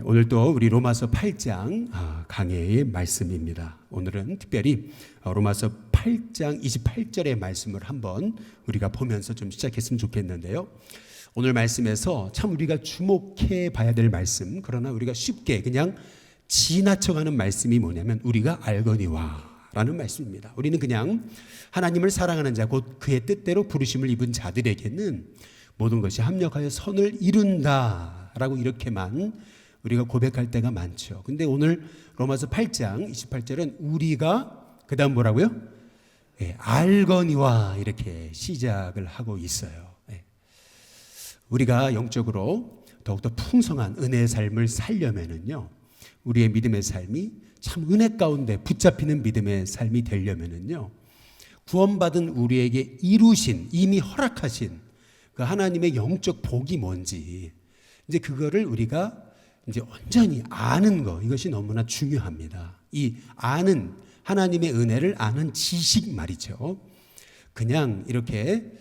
오늘 또 우리 로마서 8장 강해의 말씀입니다. 오늘은 특별히 로마서 8장 28절의 말씀을 한번 우리가 보면서 좀 시작했으면 좋겠는데요. 오늘 말씀에서 참 우리가 주목해 봐야 될 말씀, 그러나 우리가 쉽게 그냥 지나쳐가는 말씀이 뭐냐면 우리가 알거니와 라는 말씀입니다. 우리는 그냥 하나님을 사랑하는 자, 곧 그의 뜻대로 부르심을 입은 자들에게는 모든 것이 합력하여 선을 이룬다 라고 이렇게만 우리가 고백할 때가 많죠. 근데 오늘 로마서 8장 28절은 우리가 그 다음 뭐라고요? 알거니와 이렇게 시작을 하고 있어요. 우리가 영적으로 더욱더 풍성한 은혜의 삶을 살려면은요, 우리의 믿음의 삶이 참 은혜 가운데 붙잡히는 믿음의 삶이 되려면은요, 구원받은 우리에게 이루신, 이미 허락하신 그 하나님의 영적 복이 뭔지 이제 그거를 우리가 이제 온전히 아는 거, 이것이 너무나 중요합니다. 이 아는, 하나님의 은혜를 아는 지식 말이죠. 그냥 이렇게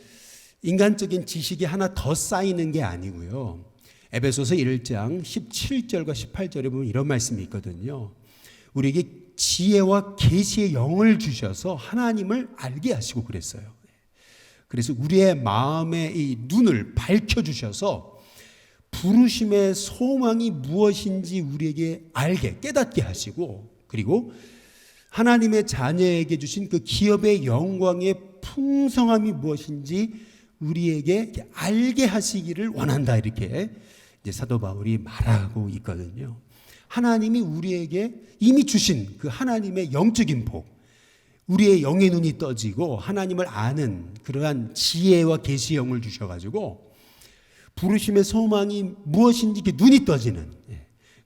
인간적인 지식이 하나 더 쌓이는 게 아니고요. 에베소서 1장 17절과 18절에 보면 이런 말씀이 있거든요. 우리에게 지혜와 계시의 영을 주셔서 하나님을 알게 하시고 그랬어요. 그래서 우리의 마음의 이 눈을 밝혀주셔서 부르심의 소망이 무엇인지 우리에게 알게, 깨닫게 하시고, 그리고 하나님의 자녀에게 주신 그 기업의 영광의 풍성함이 무엇인지 우리에게 알게 하시기를 원한다, 이렇게 이제 사도 바울이 말하고 있거든요. 하나님이 우리에게 이미 주신 그 하나님의 영적인 복, 우리의 영의 눈이 떠지고 하나님을 아는 그러한 지혜와 계시의 영을 주셔가지고 부르심의 소망이 무엇인지 이렇게 눈이 떠지는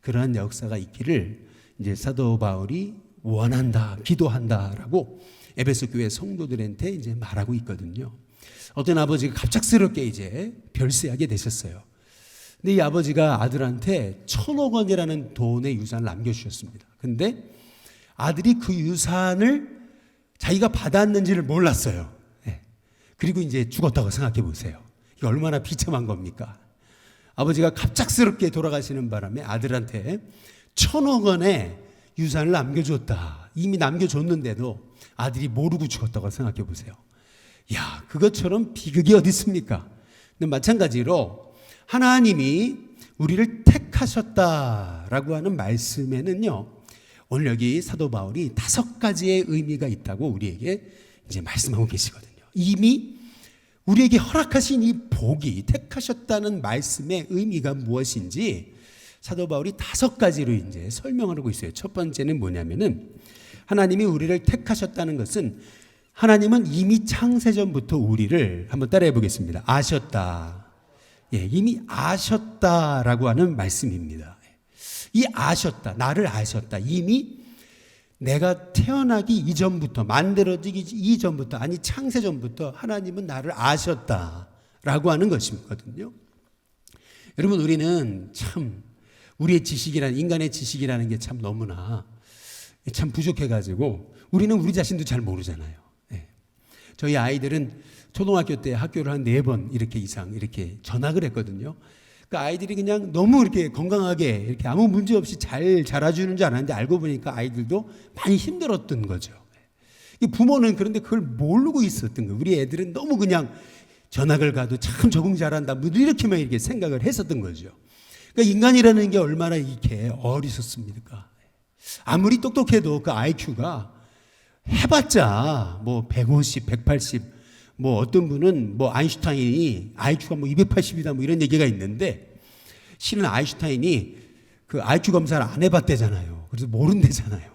그러한 역사가 있기를 이제 사도 바울이 원한다, 기도한다라고 에베소 교회 성도들한테 이제 말하고 있거든요. 어떤 아버지가 갑작스럽게 이제 별세하게 되셨어요. 근데 이 아버지가 아들한테 1,000억 원이라는 돈의 유산을 남겨주셨습니다. 근데 아들이 그 유산을 자기가 받았는지를 몰랐어요. 그리고 이제 죽었다고 생각해 보세요. 이게 얼마나 비참한 겁니까? 아버지가 갑작스럽게 돌아가시는 바람에 아들한테 1,000억 원의 유산을 남겨줬다. 이미 남겨줬는데도 아들이 모르고 죽었다고 생각해 보세요. 야, 그것처럼 비극이 어디 있습니까? 근데 마찬가지로 하나님이 우리를 택하셨다라고 하는 말씀에는요, 오늘 여기 사도 바울이 5가지의 의미가 있다고 우리에게 이제 말씀하고 계시거든요. 이미 우리에게 허락하신 이 복이, 택하셨다는 말씀의 의미가 무엇인지 사도 바울이 5가지로 이제 설명을 하고 있어요. 첫 번째는 뭐냐면은 하나님이 우리를 택하셨다는 것은 하나님은 이미 창세전부터 우리를 한번 따라해 보겠습니다. 아셨다. 이미 아셨다라고 하는 말씀입니다. 이 아셨다, 나를 아셨다. 이미 내가 태어나기 이전부터, 만들어지기 이전부터, 아니 창세전부터 하나님은 나를 아셨다라고 하는 것이거든요. 여러분, 우리는 참 우리의 지식이라는, 인간의 지식이라는 게 참 너무나 참 부족해가지고 우리는 우리 자신도 잘 모르잖아요. 저희 아이들은 초등학교 때 학교를 한 4번 이렇게 이상 이렇게 전학을 했거든요. 그 아이들이 그냥 너무 이렇게 건강하게 이렇게 아무 문제 없이 잘 자라주는 줄 알았는데 알고 보니까 아이들도 많이 힘들었던 거죠. 부모는 그런데 그걸 모르고 있었던 거예요. 우리 애들은 너무 그냥 전학을 가도 참 적응 잘한다, 뭐 이렇게만 이렇게 생각을 했었던 거죠. 그러니까 인간이라는 게 얼마나 이렇게 어리석습니까? 아무리 똑똑해도 그 IQ가 해봤자 뭐 150, 180, 뭐 어떤 분은 뭐 아인슈타인이 IQ가 뭐 280이다 뭐 이런 얘기가 있는데, 실은 아인슈타인이 그 IQ 검사를 안 해봤대잖아요. 그래서 모른대잖아요.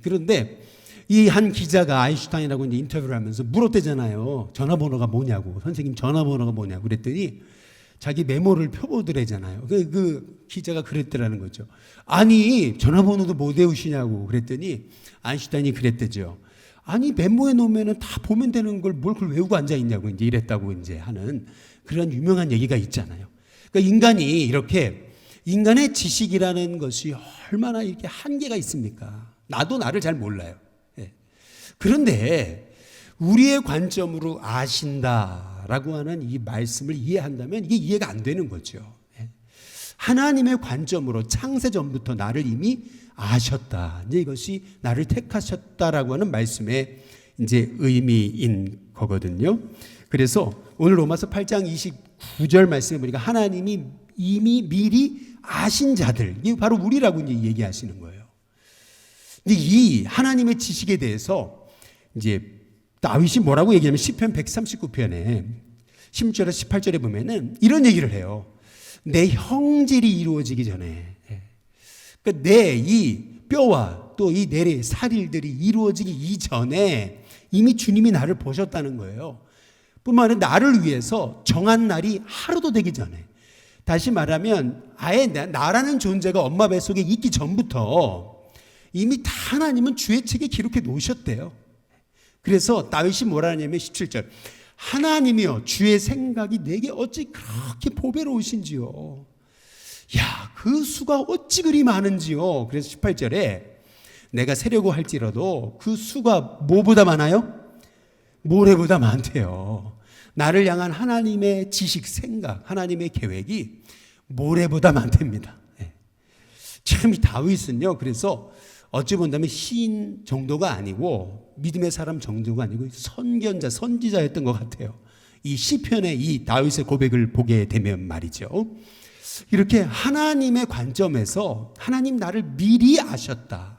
그런데 이 한 기자가 아인슈타인하고 이제 인터뷰를 하면서 물었대잖아요. 전화번호가 뭐냐고, 선생님 전화번호가 뭐냐고 그랬더니 자기 메모를 펴보더래잖아요. 그 기자가 그랬더라는 거죠. 아니 전화번호도 못 외우시냐고 그랬더니 아인슈타인이 그랬대죠. 아니 메모해 놓으면 다 보면 되는 걸 뭘 그걸 외우고 앉아 있냐고 이제 이랬다고 이제 하는 그런 유명한 얘기가 있잖아요. 그러니까 인간이 이렇게, 인간의 지식이라는 것이 얼마나 이렇게 한계가 있습니까? 나도 나를 잘 몰라요. 그런데 우리의 관점으로 아신다라고 하는 이 말씀을 이해한다면 이게 이해가 안 되는 거죠. 하나님의 관점으로 창세 전부터 나를 이미 아셨다. 이제 이것이 나를 택하셨다라고 하는 말씀의 이제 의미인 거거든요. 그래서 오늘 로마서 8장 29절 말씀에 보니까 하나님이 이미 미리 아신 자들, 이게 바로 우리라고 이제 얘기하시는 거예요. 근데 이 하나님의 지식에 대해서 이제 다윗이 뭐라고 얘기하면 시편 139편에 16절에서 18절에 보면은 이런 얘기를 해요. 내 형질이 이루어지기 전에, 그러니까 내 이 뼈와 또 이 내 살일들이 이루어지기 이전에 이미 주님이 나를 보셨다는 거예요. 뿐만 아니라 나를 위해서 정한 날이 하루도 되기 전에, 다시 말하면 아예 나라는 존재가 엄마 뱃속에 있기 전부터 이미 다 하나님은 주의 책에 기록해 놓으셨대요. 그래서 다윗이 뭐라 하냐면 17절, 하나님이여 주의 생각이 내게 어찌 그렇게 보배로우신지요. 야, 그 수가 어찌 그리 많은지요. 그래서 18절에 내가 세려고 할지라도 그 수가 뭐보다 많아요? 모래보다 많대요. 나를 향한 하나님의 지식, 생각, 하나님의 계획이 모래보다 많답니다. 참 이 다윗은요, 그래서 어찌 본다면 시인 정도가 아니고 믿음의 사람 정도가 아니고 선견자, 선지자였던 것 같아요. 이 시편의 이 다윗의 고백을 보게 되면 말이죠. 이렇게 하나님의 관점에서 하나님 나를 미리 아셨다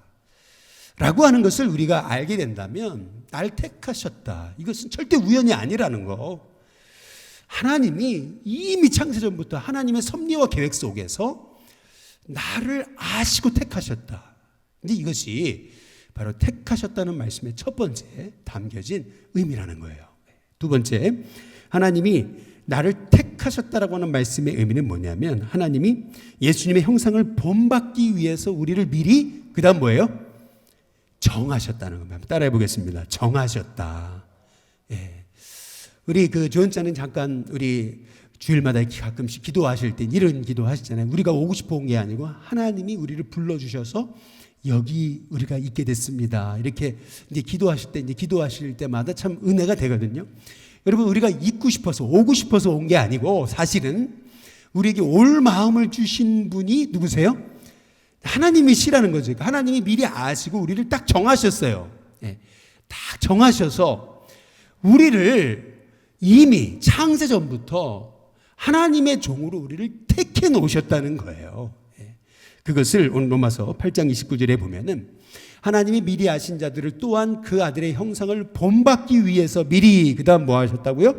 라고 하는 것을 우리가 알게 된다면 날 택하셨다, 이것은 절대 우연이 아니라는 거. 하나님이 이미 창세전부터 하나님의 섭리와 계획 속에서 나를 아시고 택하셨다. 근데 이것이 바로 택하셨다는 말씀의 첫 번째 담겨진 의미라는 거예요. 두 번째, 하나님이 나를 택하셨다라고 하는 말씀의 의미는 뭐냐면 하나님이 예수님의 형상을 본받기 위해서 우리를 미리 그 다음 뭐예요? 정하셨다는 겁니다. 따라해 보겠습니다. 정하셨다. 예. 우리 그 조연자는 잠깐 우리 주일마다 가끔씩 기도하실 때 이런 기도 하시잖아요. 우리가 오고 싶어 온 게 아니고 하나님이 우리를 불러주셔서 여기 우리가 있게 됐습니다. 이렇게 이제 기도하실 때, 이제 기도하실 때마다 참 은혜가 되거든요. 여러분, 우리가 있고 싶어서, 오고 싶어서 온 게 아니고 사실은 우리에게 올 마음을 주신 분이 누구세요? 하나님이시라는 거죠. 하나님이 미리 아시고 우리를 딱 정하셨어요. 예, 딱 정하셔서 우리를 이미 창세 전부터 하나님의 종으로 우리를 택해 놓으셨다는 거예요. 그것을 오늘 로마서 8장 29절에 보면은 하나님이 미리 아신 자들을 또한 그 아들의 형상을 본받기 위해서 미리 그 다음 뭐 하셨다고요?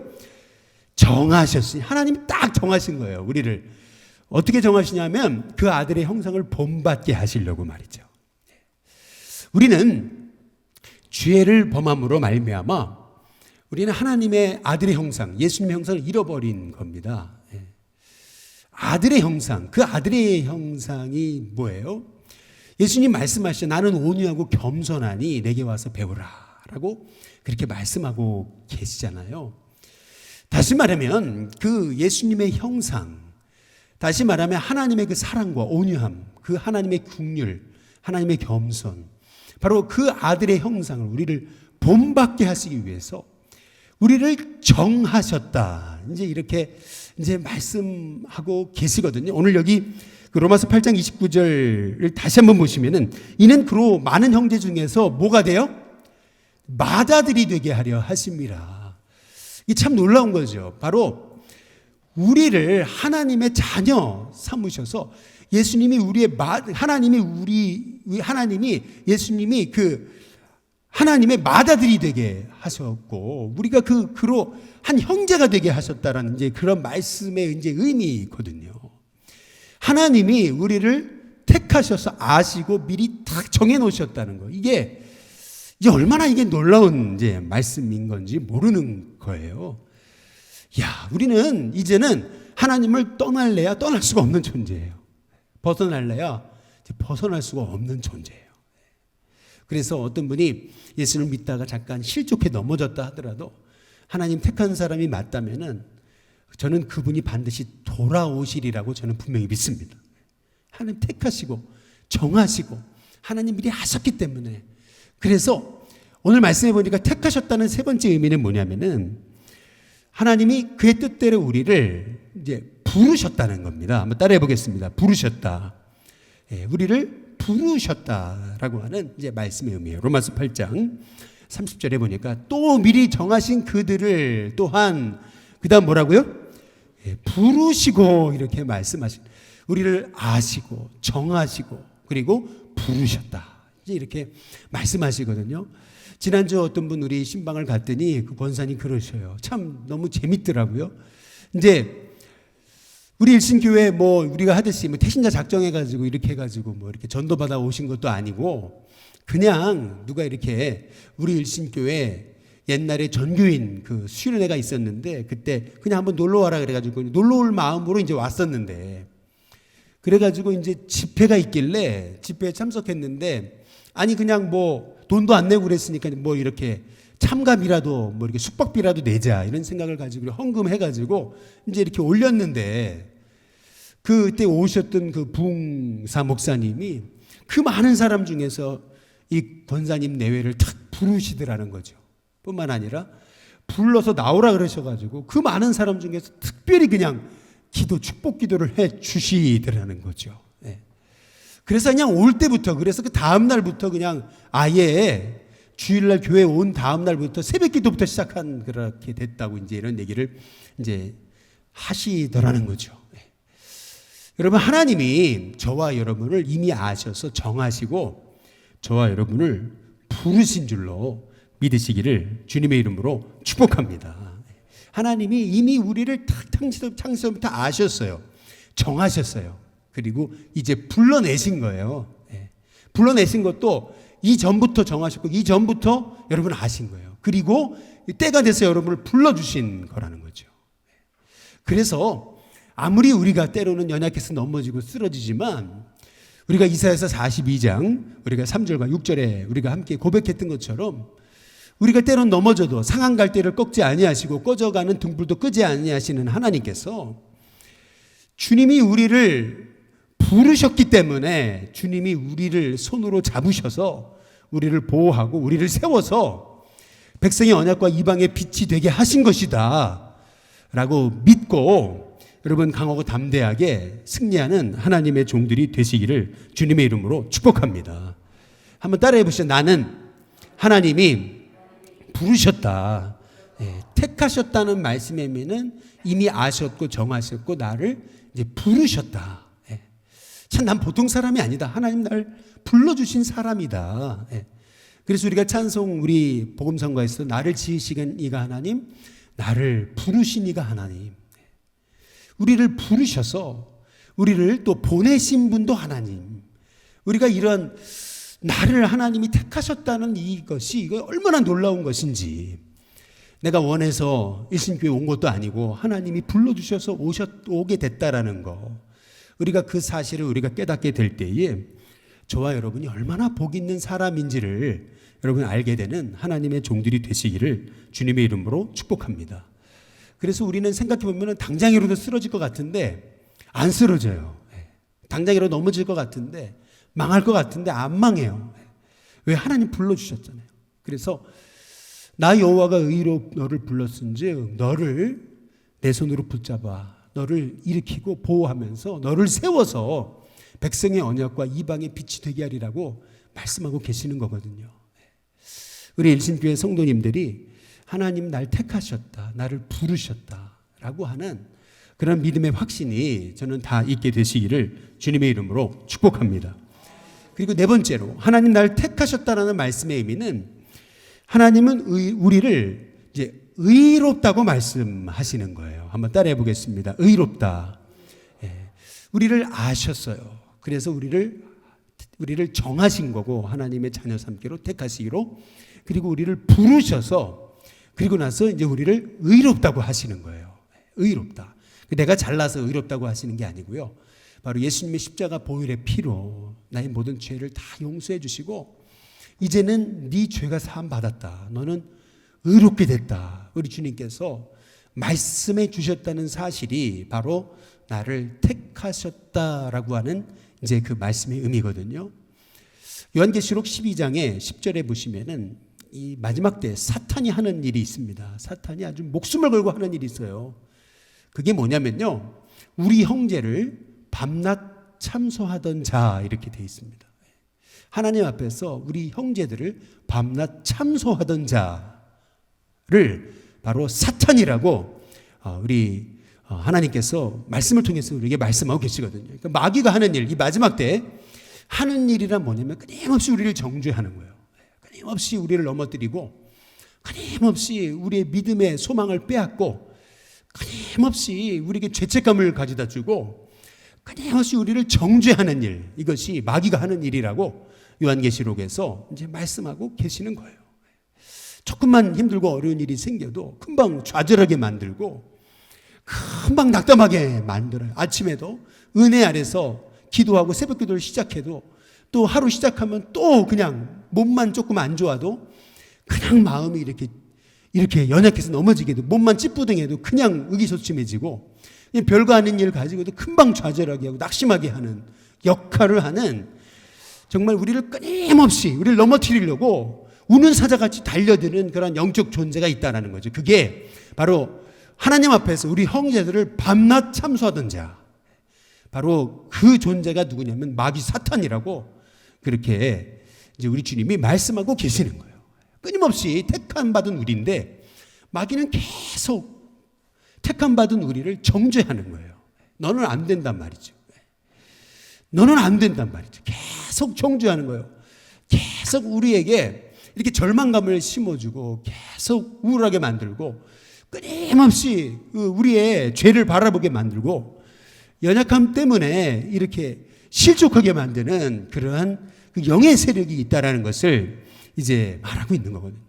정하셨으니, 하나님이 딱 정하신 거예요. 우리를 어떻게 정하시냐면 그 아들의 형상을 본받게 하시려고 말이죠. 우리는 죄를 범함으로 말미암아 우리는 하나님의 아들의 형상, 예수님의 형상을 잃어버린 겁니다. 아들의 형상, 그 아들의 형상이 뭐예요? 예수님 말씀하시죠. 나는 온유하고 겸손하니 내게 와서 배우라 라고 그렇게 말씀하고 계시잖아요. 다시 말하면 그 예수님의 형상, 다시 말하면 하나님의 그 사랑과 온유함, 그 하나님의 긍휼, 하나님의 겸손, 바로 그 아들의 형상을 우리를 본받게 하시기 위해서 우리를 정하셨다. 이제 이렇게 이제 말씀하고 계시거든요. 오늘 여기 그 로마서 8장 29절을 다시 한번 보시면은 이는 그로 많은 형제 중에서 뭐가 돼요? 맏아들이 되게 하려 하심이라. 이게 참 놀라운 거죠. 바로 우리를 하나님의 자녀 삼으셔서 예수님이 우리의 하나님이 예수님이 그 하나님의 맏아들이 되게 하셨고 우리가 그로 한 형제가 되게 하셨다라는 이제 그런 말씀의 이제 의미거든요. 하나님이 우리를 택하셔서 아시고 미리 딱 정해 놓으셨다는 거. 이게 이제 얼마나 이게 놀라운 이제 말씀인 건지 모르는 거예요. 야, 우리는 이제는 하나님을 떠날래야 떠날 수가 없는 존재예요. 벗어날래야 벗어날 수가 없는 존재예요. 그래서 어떤 분이 예수를 믿다가 잠깐 실족해 넘어졌다 하더라도 하나님 택한 사람이 맞다면은 저는 그분이 반드시 돌아오시리라고 저는 분명히 믿습니다. 하나님 택하시고 정하시고 하나님 미리 하셨기 때문에. 그래서 오늘 말씀해 보니까 택하셨다는 세 번째 의미는 뭐냐면은 하나님이 그의 뜻대로 우리를 이제 부르셨다는 겁니다. 한번 따라해 보겠습니다. 부르셨다. 예, 우리를 부르셨다라고 하는 이제 말씀의 의미예요. 로마서 8장 30절에 보니까 또 미리 정하신 그들을 또한 그다음 뭐라고요? 예, 부르시고 이렇게 말씀하신 우리를 아시고 정하시고 그리고 부르셨다. 이제 이렇게 말씀하시거든요. 지난주 어떤 분 우리 신방을 갔더니 그 권사님 그러셔요. 참 너무 재밌더라고요. 이제 우리 일신교회 뭐 우리가 하듯이 뭐 태신자 작정해가지고 이렇게 해가지고 뭐 이렇게 전도받아 오신 것도 아니고 그냥 누가 이렇게 우리 일신교회 옛날에 전교인 그 수련회가 있었는데 그때 그냥 한번 놀러 와라 그래가지고 놀러 올 마음으로 이제 왔었는데 그래가지고 이제 집회가 있길래 집회에 참석했는데 아니 그냥 뭐 돈도 안 내고 그랬으니까 뭐 이렇게 참가비라도 뭐 이렇게 숙박비라도 내자 이런 생각을 가지고 헌금해가지고 이제 이렇게 올렸는데 그때 오셨던 그 부흥사 목사님이 그 많은 사람 중에서 이 권사님 내외를 탁 부르시더라는 거죠. 뿐만 아니라 불러서 나오라 그러셔가지고 그 많은 사람 중에서 특별히 그냥 기도 축복 기도를 해 주시더라는 거죠. 네. 그래서 그냥 올 때부터 그래서 그 다음 날부터 그냥 아예 주일날 교회 온 다음 날부터 새벽 기도부터 시작한 그렇게 됐다고 이제 이런 얘기를 이제 하시더라는 거죠. 네. 여러분 하나님이 저와 여러분을 이미 아셔서 정하시고 저와 여러분을 부르신 줄로 믿으시기를 주님의 이름으로 축복합니다. 하나님이 이미 우리를 창세부터 아셨어요. 정하셨어요. 그리고 이제 불러내신 거예요. 불러내신 것도 이전부터 정하셨고 이전부터 여러분 아신 거예요. 그리고 때가 돼서 여러분을 불러주신 거라는 거죠. 그래서 아무리 우리가 때로는 연약해서 넘어지고 쓰러지지만 우리가 이사야서 42장 우리가 3절과 6절에 우리가 함께 고백했던 것처럼 우리가 때론 넘어져도 상한 갈대를 꺾지 아니하시고 꺼져가는 등불도 끄지 아니하시는 하나님께서 주님이 우리를 부르셨기 때문에 주님이 우리를 손으로 잡으셔서 우리를 보호하고 우리를 세워서 백성의 언약과 이방의 빛이 되게 하신 것이다 라고 믿고 여러분 강하고 담대하게 승리하는 하나님의 종들이 되시기를 주님의 이름으로 축복합니다. 한번 따라해 보시죠. 나는 하나님이 부르셨다. 택하셨다는 말씀의 의미는 이미 아셨고 정하셨고 나를 이제 부르셨다. 참 난 보통 사람이 아니다. 하나님 날 불러주신 사람이다. 그래서 우리가 찬송 우리 복음성가에서 나를 지으신 이가 하나님, 나를 부르신 이가 하나님. 우리를 부르셔서 우리를 또 보내신 분도 하나님. 우리가 이런 나를 하나님이 택하셨다는 이것이 이거 얼마나 놀라운 것인지 내가 원해서 일신교회 온 것도 아니고 하나님이 불러주셔서 오게 됐다라는 거 우리가 그 사실을 우리가 깨닫게 될 때에 저와 여러분이 얼마나 복 있는 사람인지를 여러분 알게 되는 하나님의 종들이 되시기를 주님의 이름으로 축복합니다. 그래서 우리는 생각해 보면 당장이라도 쓰러질 것 같은데 안 쓰러져요. 당장이라도 넘어질 것 같은데 망할 것 같은데 안 망해요. 왜? 하나님 불러주셨잖아요. 그래서 나 여호와가 의로 너를 불렀은즉 너를 내 손으로 붙잡아 너를 일으키고 보호하면서 너를 세워서 백성의 언약과 이방의 빛이 되게 하리라고 말씀하고 계시는 거거든요. 우리 일신교회 성도님들이 하나님 날 택하셨다, 나를 부르셨다라고 하는 그런 믿음의 확신이 저는 다 있게 되시기를 주님의 이름으로 축복합니다. 그리고 네 번째로 하나님 날 택하셨다라는 말씀의 의미는 하나님은 우리를 이제 의롭다고 말씀하시는 거예요. 한번 따라해 보겠습니다. 의롭다. 우리를 아셨어요. 그래서 우리를 정하신 거고 하나님의 자녀 삼기로 택하시기로 그리고 우리를 부르셔서 그리고 나서 이제 우리를 의롭다고 하시는 거예요. 의롭다. 내가 잘나서 의롭다고 하시는 게 아니고요. 바로 예수님의 십자가 보혈의 피로 나의 모든 죄를 다 용서해 주시고 이제는 네 죄가 사함 받았다. 너는 의롭게 됐다. 우리 주님께서 말씀해 주셨다는 사실이 바로 나를 택하셨다라고 하는 이제 그 말씀의 의미거든요. 요한계시록 12장에 10절에 보시면은 이 마지막 때 사탄이 하는 일이 있습니다. 사탄이 아주 목숨을 걸고 하는 일이 있어요. 그게 뭐냐면요. 우리 형제를 밤낮 참소하던 자 이렇게 되어 있습니다. 하나님 앞에서 우리 형제들을 밤낮 참소하던 자를 바로 사탄이라고 우리 하나님께서 말씀을 통해서 우리에게 말씀하고 계시거든요. 그러니까 마귀가 하는 일, 이 마지막 때 하는 일이란 뭐냐면 끊임없이 우리를 정죄하는 거예요. 끊임없이 우리를 넘어뜨리고 끊임없이 우리의 믿음의 소망을 빼앗고 끊임없이 우리에게 죄책감을 가져다 주고 끊임없이 우리를 정죄하는 일, 이것이 마귀가 하는 일이라고 요한계시록에서 이제 말씀하고 계시는 거예요. 조금만 힘들고 어려운 일이 생겨도 금방 좌절하게 만들고 금방 낙담하게 만들어요. 아침에도 은혜 아래서 기도하고 새벽 기도를 시작해도 또 하루 시작하면 또 그냥 몸만 조금 안 좋아도 그냥 마음이 이렇게 연약해서 넘어지게도 몸만 찌뿌둥해도 그냥 의기소침해지고 별거 아닌 일 가지고도 금방 좌절하게 하고 낙심하게 하는 역할을 하는, 정말 우리를 끊임없이 우리를 넘어뜨리려고 우는 사자같이 달려드는 그런 영적 존재가 있다는 거죠. 그게 바로 하나님 앞에서 우리 형제들을 밤낮 참소하던 자, 바로 그 존재가 누구냐면 마귀 사탄이라고 그렇게 이제 우리 주님이 말씀하고 계시는 거예요. 끊임없이 택함 받은 우리인데 마귀는 계속 택함 받은 우리를 정죄하는 거예요. 너는 안 된단 말이죠. 너는 안 된단 말이죠. 계속 정죄하는 거예요. 계속 우리에게 이렇게 절망감을 심어주고 계속 우울하게 만들고 끊임없이 우리의 죄를 바라보게 만들고 연약함 때문에 이렇게 실족하게 만드는 그러한 그 영의 세력이 있다라는 것을 이제 말하고 있는 거거든요.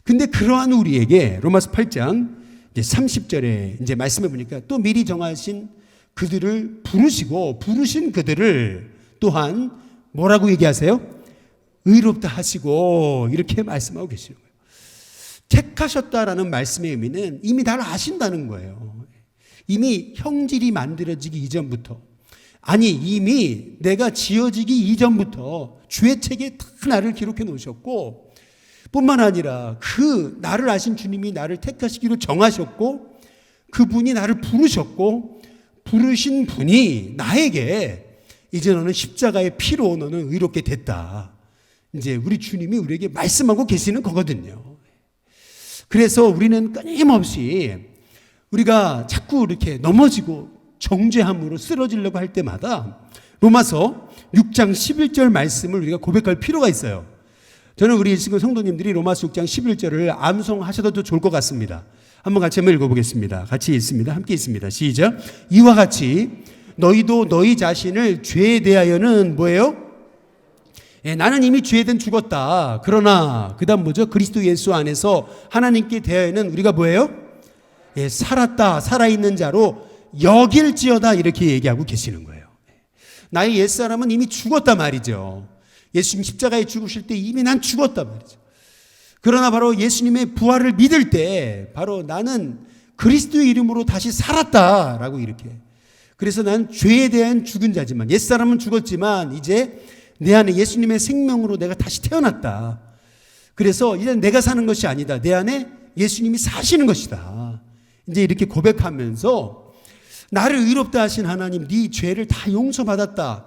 근데 그러한 우리에게 로마서 8장 이제 30절에 이제 말씀해 보니까 또 미리 정하신 그들을 부르신 그들을 또한 뭐라고 얘기하세요? 의롭다 하시고 이렇게 말씀하고 계시는 거예요. 택하셨다라는 말씀의 의미는 이미 나를 아신다는 거예요. 이미 형질이 만들어지기 이전부터, 아니 이미 내가 지어지기 이전부터 주의 책에 다 나를 기록해 놓으셨고, 뿐만 아니라 그 나를 아신 주님이 나를 택하시기로 정하셨고, 그분이 나를 부르셨고, 부르신 분이 나에게 이제 너는 십자가의 피로 너는 의롭게 됐다, 이제 우리 주님이 우리에게 말씀하고 계시는 거거든요. 그래서 우리는 끊임없이 우리가 자꾸 이렇게 넘어지고 정죄함으로 쓰러지려고 할 때마다 로마서 6장 11절 말씀을 우리가 고백할 필요가 있어요. 저는 우리 지금 성도님들이 로마서 6장 11절을 암송하셔도 좋을 것 같습니다. 한번 같이 한번 읽어보겠습니다. 같이 읽습니다. 함께 읽습니다. 시작. 이와 같이 너희도 너희 자신을 죄에 대하여는 뭐예요? 나는 이미 죄에 대해 죽었다. 그러나 그 다음 뭐죠? 그리스도 예수 안에서 하나님께 대하여는 우리가 뭐예요? 살았다. 살아있는 자로 여길지어다. 이렇게 얘기하고 계시는 거예요. 나의 옛사람은 이미 죽었다 말이죠. 예수님 십자가에 죽으실 때 이미 난 죽었다 말이죠. 그러나 바로 예수님의 부활을 믿을 때 바로 나는 그리스도의 이름으로 다시 살았다라고 이렇게. 그래서 난 죄에 대한 죽은 자지만, 옛사람은 죽었지만 이제 내 안에 예수님의 생명으로 내가 다시 태어났다. 그래서 이제 내가 사는 것이 아니다. 내 안에 예수님이 사시는 것이다. 이제 이렇게 고백하면서 나를 의롭다 하신 하나님, 네 죄를 다 용서받았다,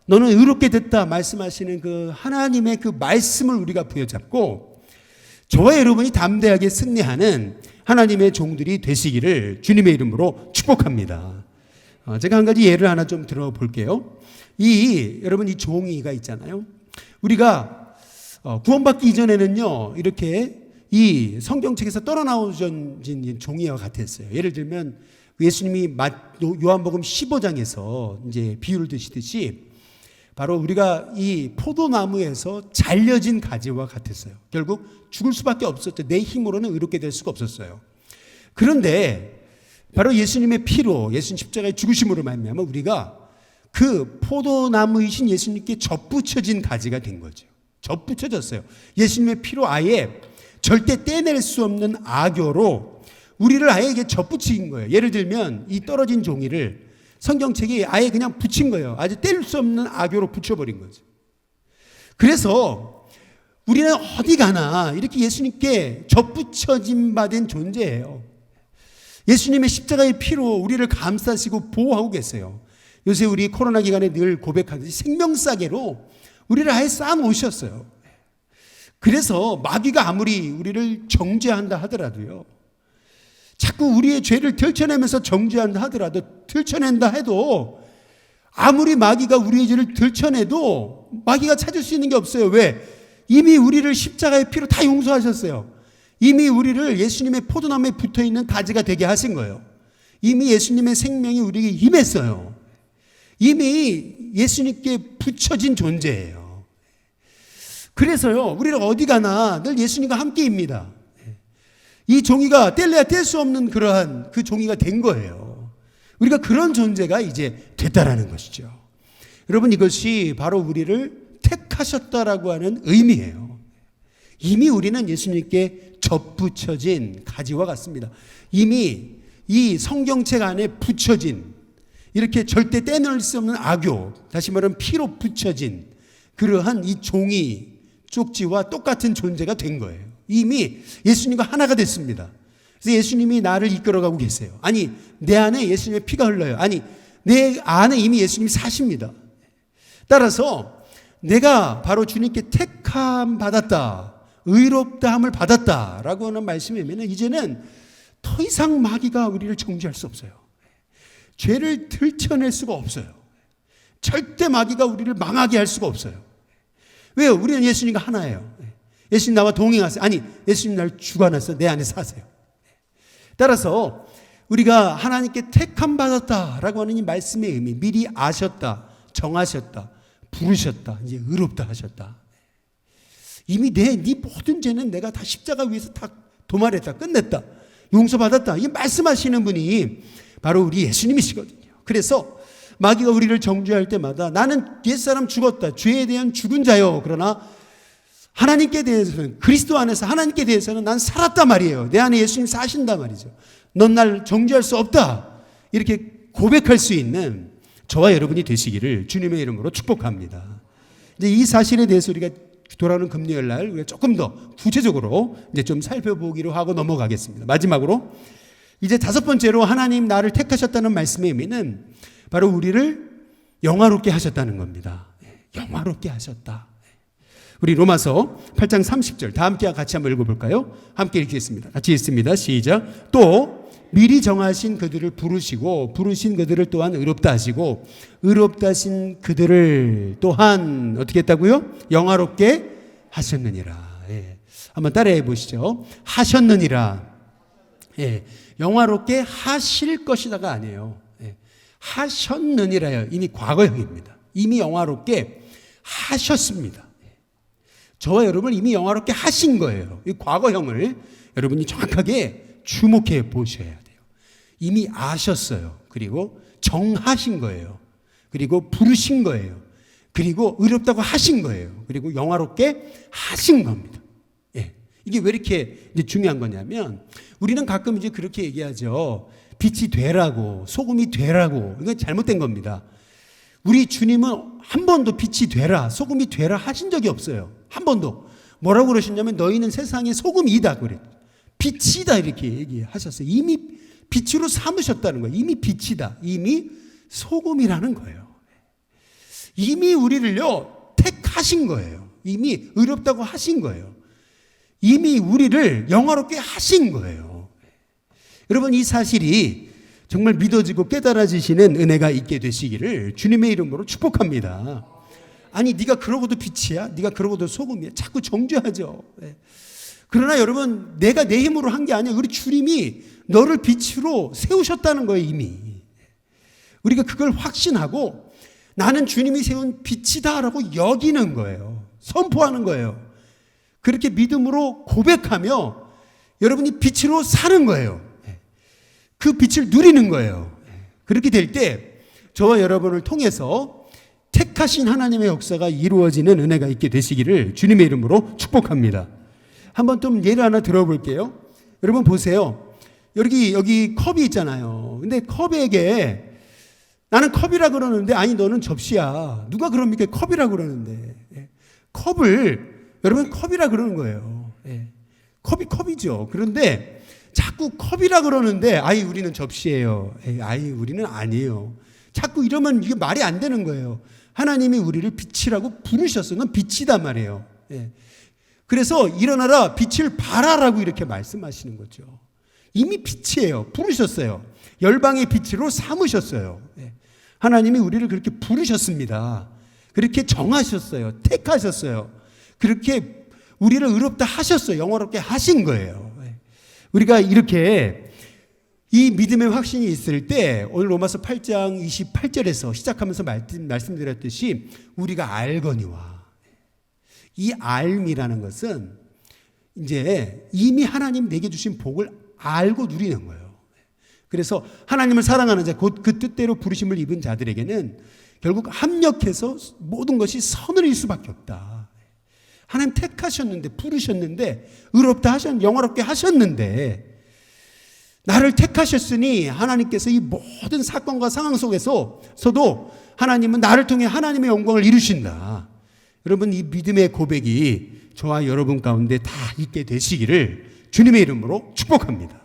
너는 의롭게 됐다 말씀하시는 그 하나님의 그 말씀을 우리가 부여잡고 저와 여러분이 담대하게 승리하는 하나님의 종들이 되시기를 주님의 이름으로 축복합니다. 제가 한 가지 예를 하나 좀 들어볼게요. 여러분 이 종이가 있잖아요. 우리가 구원받기 이전에는요, 이렇게 이 성경책에서 떨어나오진 종이와 같았어요. 예를 들면 예수님이 요한복음 15장에서 이제 비유를 드시듯이 바로 우리가 이 포도나무에서 잘려진 가지와 같았어요. 결국 죽을 수밖에 없었죠. 내 힘으로는 의롭게 될 수가 없었어요. 그런데 바로 예수님의 피로, 예수님 십자가의 죽으심으로 말미암아 우리가 그 포도나무이신 예수님께 접붙여진 가지가 된 거죠. 접붙여졌어요. 예수님의 피로 아예 절대 떼낼 수 없는 악교로 우리를 아예 이게 접붙인 거예요. 예를 들면 이 떨어진 종이를 성경책이 아예 그냥 붙인 거예요. 아주 뗄 수 없는 악교로 붙여버린 거죠. 그래서 우리는 어디 가나 이렇게 예수님께 접붙여진 바 된 존재예요. 예수님의 십자가의 피로 우리를 감싸시고 보호하고 계세요. 요새 우리 코로나 기간에 늘 고백하듯이 생명싸개로 우리를 아예 쌓아놓으셨어요. 그래서 마귀가 아무리 우리를 정죄한다 하더라도요, 자꾸 우리의 죄를 들춰내면서 정죄한다 하더라도, 들춰낸다 해도, 아무리 마귀가 우리의 죄를 들춰내도 마귀가 찾을 수 있는 게 없어요. 왜? 이미 우리를 십자가의 피로 다 용서하셨어요. 이미 우리를 예수님의 포도나무에 붙어있는 가지가 되게 하신 거예요. 이미 예수님의 생명이 우리에게 임했어요. 이미 예수님께 붙여진 존재예요. 그래서요, 우리는 어디 가나 늘 예수님과 함께입니다. 이 종이가 뗄래야 뗄 수 없는 그러한 그 종이가 된 거예요. 우리가 그런 존재가 이제 됐다라는 것이죠. 여러분, 이것이 바로 우리를 택하셨다라고 하는 의미예요. 이미 우리는 예수님께 접붙여진 가지와 같습니다. 이미 이 성경책 안에 붙여진, 이렇게 절대 떼낼 수 없는 악교, 다시 말하면 피로 붙여진 그러한 이 종이 쪽지와 똑같은 존재가 된 거예요. 이미 예수님과 하나가 됐습니다. 그래서 예수님이 나를 이끌어가고 계세요. 아니, 내 안에 예수님의 피가 흘러요. 아니, 내 안에 이미 예수님이 사십니다. 따라서 내가 바로 주님께 택함 받았다, 의롭다함을 받았다라고 하는 말씀이면 이제는 더 이상 마귀가 우리를 정죄할 수 없어요. 죄를 들춰낼 수가 없어요. 절대 마귀가 우리를 망하게 할 수가 없어요. 왜요? 우리는 예수님과 하나예요. 예수님 나와 동행하세요. 아니, 예수님 나를 주관하셔서 내 안에 사세요. 따라서 우리가 하나님께 택함 받았다라고 하는 이 말씀의 의미, 미리 아셨다, 정하셨다, 부르셨다, 이제 의롭다 하셨다. 이미 네 모든 죄는 내가 다 십자가 위에서 다 도말했다, 끝냈다, 용서받았다, 이 말씀하시는 분이 바로 우리 예수님이시거든요. 그래서 마귀가 우리를 정죄할 때마다 나는 옛사람 죽었다, 죄에 대한 죽은 자요, 그러나 하나님께 대해서는, 그리스도 안에서 하나님께 대해서는 난 살았단 말이에요. 내 안에 예수님 사신단 말이죠. 넌 날 정죄할 수 없다, 이렇게 고백할 수 있는 저와 여러분이 되시기를 주님의 이름으로 축복합니다. 이제 이 사실에 대해서 우리가 돌아오는 금요일 날 우리가 조금 더 구체적으로 이제 좀 살펴보기로 하고 넘어가겠습니다. 마지막으로 이제 다섯 번째로 하나님 나를 택하셨다는 말씀의 의미는 바로 우리를 영화롭게 하셨다는 겁니다. 영화롭게 하셨다. 우리 로마서 8장 30절 다 함께 같이 한번 읽어볼까요? 함께 읽겠습니다. 같이 읽습니다. 시작. 또 미리 정하신 그들을 부르시고 부르신 그들을 또한 의롭다 하시고 의롭다 하신 그들을 또한 어떻게 했다고요? 영화롭게 하셨느니라. 예. 한번 따라해 보시죠. 하셨느니라. 예. 영화롭게 하실 것이다가 아니에요. 예. 하셨느니라요. 이미 과거형입니다. 이미 영화롭게 하셨습니다. 저와 여러분을 이미 영화롭게 하신 거예요. 이 과거형을 여러분이 정확하게 주목해 보셔야 돼요. 이미 아셨어요. 그리고 정하신 거예요. 그리고 부르신 거예요. 그리고 의롭다고 하신 거예요. 그리고 영화롭게 하신 겁니다. 예. 이게 왜 이렇게 중요한 거냐면 우리는 가끔 이제 그렇게 얘기하죠. 빛이 되라고, 소금이 되라고. 이건 잘못된 겁니다. 우리 주님은 한 번도 빛이 되라, 소금이 되라 하신 적이 없어요. 한 번도. 뭐라고 그러셨냐면 너희는 세상의 소금이다 그랬죠. 빛이다 이렇게 얘기하셨어요. 이미 빛으로 삼으셨다는 거예요. 이미 빛이다. 이미 소금이라는 거예요. 이미 우리를요 택하신 거예요. 이미 의롭다고 하신 거예요. 이미 우리를 영화롭게 하신 거예요. 여러분, 이 사실이 정말 믿어지고 깨달아지시는 은혜가 있게 되시기를 주님의 이름으로 축복합니다. 아니, 네가 그러고도 빛이야? 네가 그러고도 소금이야? 자꾸 정죄하죠. 그러나 여러분, 내가 내 힘으로 한 게 아니야. 우리 주님이 너를 빛으로 세우셨다는 거예요. 이미 우리가 그걸 확신하고 나는 주님이 세운 빛이다라고 여기는 거예요. 선포하는 거예요. 그렇게 믿음으로 고백하며 여러분이 빛으로 사는 거예요. 그 빛을 누리는 거예요. 그렇게 될 때 저와 여러분을 통해서 택하신 하나님의 역사가 이루어지는 은혜가 있게 되시기를 주님의 이름으로 축복합니다. 한번 좀 예를 하나 들어볼게요. 여러분 보세요. 여기 컵이 있잖아요. 근데 컵에게 나는 컵이라 그러는데 아니 너는 접시야. 누가 그럽니까? 컵이라 그러는데. 컵을 여러분 컵이라 그러는 거예요. 컵이 컵이죠. 그런데 자꾸 컵이라 그러는데 아이 우리는 접시예요. 아이 우리는 아니에요. 자꾸 이러면 이게 말이 안 되는 거예요. 하나님이 우리를 빛이라고 부르셨어요. 넌 빛이다 말이에요. 그래서 일어나라 빛을 발하라고 이렇게 말씀하시는 거죠. 이미 빛이에요. 부르셨어요. 열방의 빛으로 삼으셨어요. 하나님이 우리를 그렇게 부르셨습니다. 그렇게 정하셨어요. 택하셨어요. 그렇게 우리를 의롭다 하셨어요. 영화롭게 하신 거예요. 우리가 이렇게 이 믿음의 확신이 있을 때 오늘 로마서 8장 28절에서 시작하면서 말씀드렸듯이 우리가 알거니와, 이 알미라는 것은 이제 이미 하나님 내게 주신 복을 알고 누리는 거예요. 그래서 하나님을 사랑하는 자, 곧 그 뜻대로 부르심을 입은 자들에게는 결국 합력해서 모든 것이 선을 일 수밖에 없다. 하나님 택하셨는데, 부르셨는데, 의롭다 하셨는데, 영화롭게 하셨는데, 나를 택하셨으니 하나님께서 이 모든 사건과 상황 속에서도 하나님은 나를 통해 하나님의 영광을 이루신다. 여러분, 이 믿음의 고백이 저와 여러분 가운데 다 있게 되시기를 주님의 이름으로 축복합니다.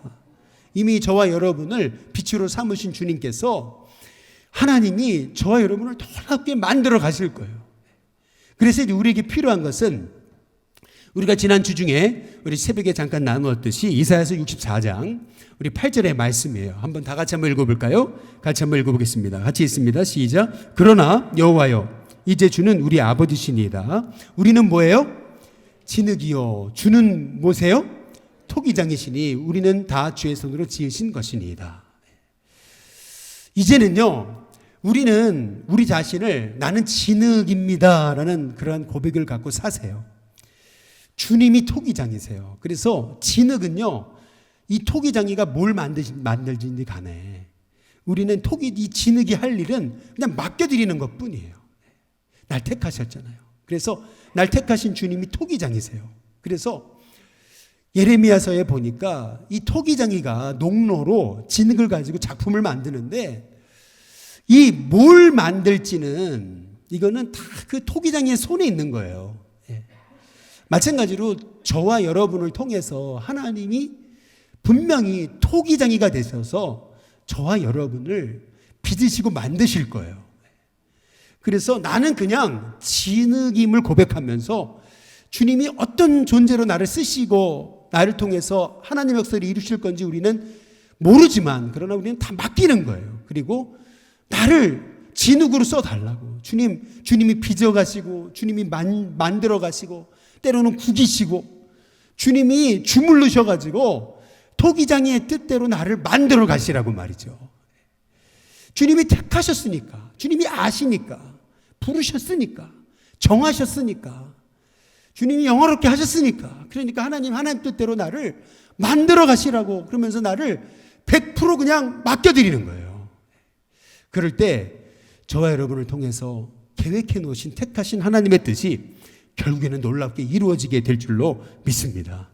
이미 저와 여러분을 빛으로 삼으신 주님께서 하나님이 저와 여러분을 놀랍게 만들어 가실 거예요. 그래서 우리에게 필요한 것은 우리가 지난 주 중에 우리 새벽에 잠깐 나누었듯이 이사야서 64장 우리 8절의 말씀이에요. 한번 다 같이 한번 읽어볼까요? 같이 한번 읽어보겠습니다. 같이 읽습니다. 시작. 그러나 여호와여, 이제 주는 우리 아버지시니이다. 우리는 뭐예요? 진흙이요. 주는 뭐세요? 토기장이시니 우리는 다 주의 손으로 지으신 것이니이다. 이제는요, 우리는 우리 자신을 나는 진흙입니다 라는 그러한 고백을 갖고 사세요. 주님이 토기장이세요. 그래서 진흙은요, 이 토기장이가 뭘 만들든지 간에 우리는 이 진흙이 할 일은 그냥 맡겨드리는 것 뿐이에요. 날 택하셨잖아요. 그래서 날 택하신 주님이 토기장이세요. 그래서 예레미야서에 보니까 이 토기장이가 농로로 진흙을 가지고 작품을 만드는데 이 뭘 만들지는 이거는 다 그 토기장이의 손에 있는 거예요. 마찬가지로 저와 여러분을 통해서 하나님이 분명히 토기장이가 되셔서 저와 여러분을 빚으시고 만드실 거예요. 그래서 나는 그냥 진흙임을 고백하면서 주님이 어떤 존재로 나를 쓰시고 나를 통해서 하나님의 역사를 이루실 건지 우리는 모르지만 그러나 우리는 다 맡기는 거예요. 그리고 나를 진흙으로 써달라고. 주님이 빚어가시고 주님이 만들어 가시고 때로는 구기시고 주님이 주물르셔가지고 토기장이의 뜻대로 나를 만들어 가시라고 말이죠. 주님이 택하셨으니까, 주님이 아시니까, 부르셨으니까, 정하셨으니까, 주님이 영화롭게 하셨으니까, 그러니까 하나님 뜻대로 나를 만들어 가시라고 그러면서 나를 100% 그냥 맡겨드리는 거예요. 그럴 때 저와 여러분을 통해서 계획해 놓으신 택하신 하나님의 뜻이 결국에는 놀랍게 이루어지게 될 줄로 믿습니다.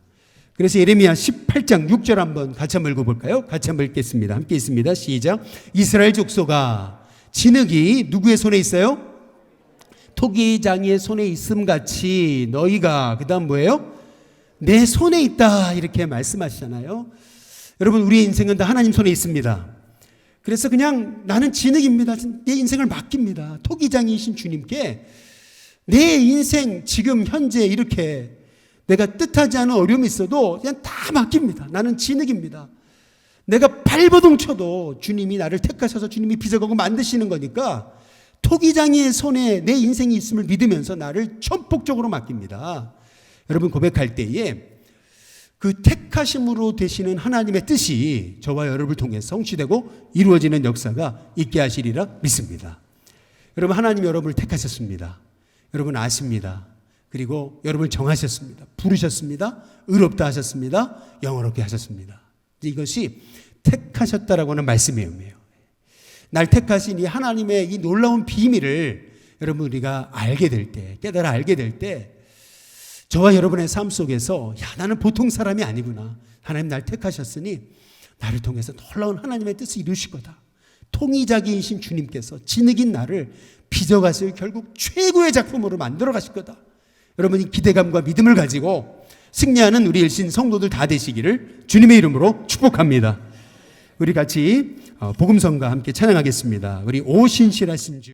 그래서 예레미야 18장 6절 한번 같이 한번 읽어볼까요? 같이 한번 읽겠습니다. 함께 있습니다. 시작. 이스라엘 족속아, 진흙이 누구의 손에 있어요? 토기장이의 손에 있음같이 너희가 그 다음 뭐예요? 내 손에 있다 이렇게 말씀하시잖아요. 여러분, 우리의 인생은 다 하나님 손에 있습니다. 그래서 그냥 나는 진흙입니다. 내 인생을 맡깁니다. 토기장이신 주님께 내 인생 지금 현재 이렇게 내가 뜻하지 않은 어려움이 있어도 그냥 다 맡깁니다. 나는 진흙입니다. 내가 발버둥 쳐도 주님이 나를 택하셔서 주님이 빚어가고 만드시는 거니까 토기장이의 손에 내 인생이 있음을 믿으면서 나를 전폭적으로 맡깁니다. 여러분, 고백할 때에 그 택하심으로 되시는 하나님의 뜻이 저와 여러분을 통해 성취되고 이루어지는 역사가 있게 하시리라 믿습니다. 여러분, 하나님 여러분을 택하셨습니다. 여러분 아십니다. 그리고 여러분을 정하셨습니다. 부르셨습니다. 의롭다 하셨습니다. 영원롭게 하셨습니다. 이것이 택하셨다라고 하는 말씀의 의미예요. 날 택하신 이 하나님의 이 놀라운 비밀을 여러분 우리가 알게 될 때, 깨달아 알게 될 때 저와 여러분의 삶 속에서 나는 보통 사람이 아니구나. 하나님 날 택하셨으니 나를 통해서 놀라운 하나님의 뜻을 이루실 거다. 통이자기이신 주님께서 진흙인 나를 빚어가실 결국 최고의 작품으로 만들어 가실 거다. 여러분이 기대감과 믿음을 가지고 승리하는 우리 일신 성도들 다 되시기를 주님의 이름으로 축복합니다. 우리 같이 복음성과 함께 찬양하겠습니다. 우리 오신실하신 주.